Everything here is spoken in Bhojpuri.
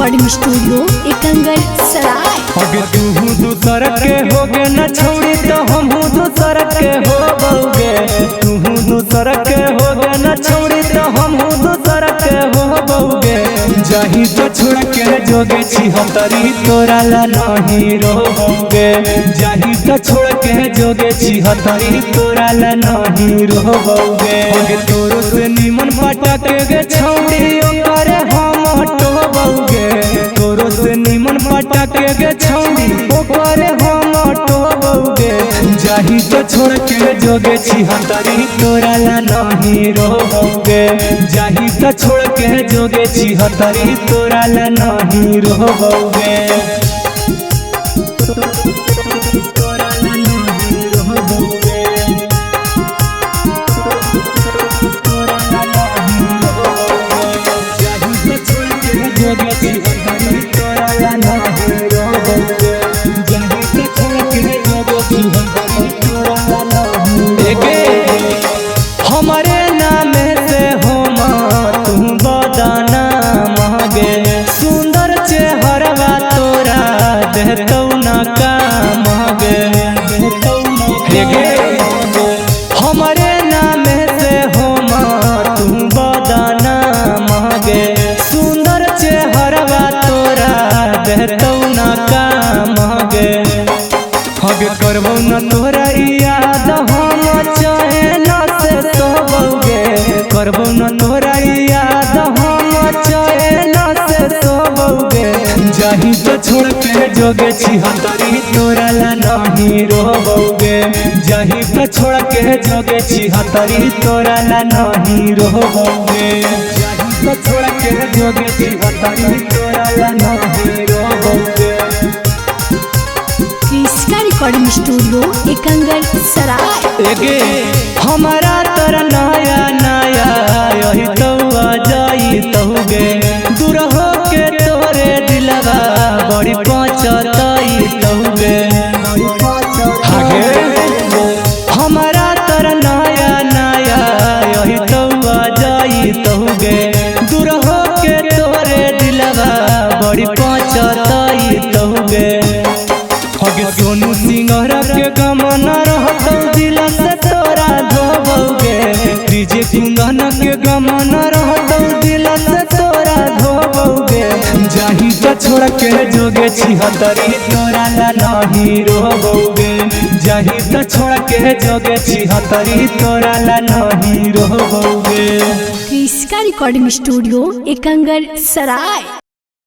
रिकॉर्डिंग स्टूडियो एकंगर सराय। अगे तू दूसर के होगे न छोड़ी तो हम दूसर के हो बउगे। तू दूसर के होगे न छोड़ी तो हम दूसर के हो बउगे। जाही तो छोड़ के जोगे छी हम तरी तोरा ला नहीं रोगे। जाही तो छोड़ के जोगे छी हम तरी तोरा ला नहीं रोगे। अगे तोरो से निमन पटा के छौड़ी ओकरे हम हटो बउगे। तोरो से निमन पटा के छौड़ी ओकरे हम हटो बउगे। जाही तो छोड़ के जोगे छी हम तरी तोरा ला नहीं रोगे। जाही तो छोड़ के जोगे छी हम तरी तोरा ला नहीं रोगे। हमारे नाम से हो तू बदाना मांगे। सुंदर चेहरवा तोरा देतौ न काम गे। हमारे नाम से हो तू बदाना मांगे। सुंदर चेहरवा तोरा देतौ न काम गे। हगे करबो न तोरा याद हम चैन से सोबौगे। करबो न तोरा याद हम चैन से सोबौगे। जाही तो छोड़ के जोगे छी हम तरी तोरा ला नहीं रोबौगे। जाही तो छोड़ के जोगे छी हम तरी तोरा ला नहीं रोबौगे। जाही तो छोड़ के जोगे छी हम तरी तोरा ला नहीं रोबौगे। रिकॉर्डिंग स्टूडियो एकंगर सराय। हमारा तोरा नया नया यही तो आ जाई तहुगे। दूर हो के तोरे दिलवा बड़ी पहुंचतई तहुगे। हमारा तोरा नया नया यही तो आ जाई तहुगे। दूर हो के तोरे दिलवा बड़ी पहुंचतई तहुगे। सोनू सिंगर के गमन रहतौ दिल से तोरा धोबौगे। डीजे कुंदन के गमन रहतौ दिल से तोरा धोबौगे। जाही तो छोड़ के जोगे छी तरी तोरा ला नहीं रोबौगे। जाही तो छोड़ के जोगे छी तरी तोरा ला नहीं रोबौगे। रिकॉर्डिंग स्टूडियो एकंगर सराय।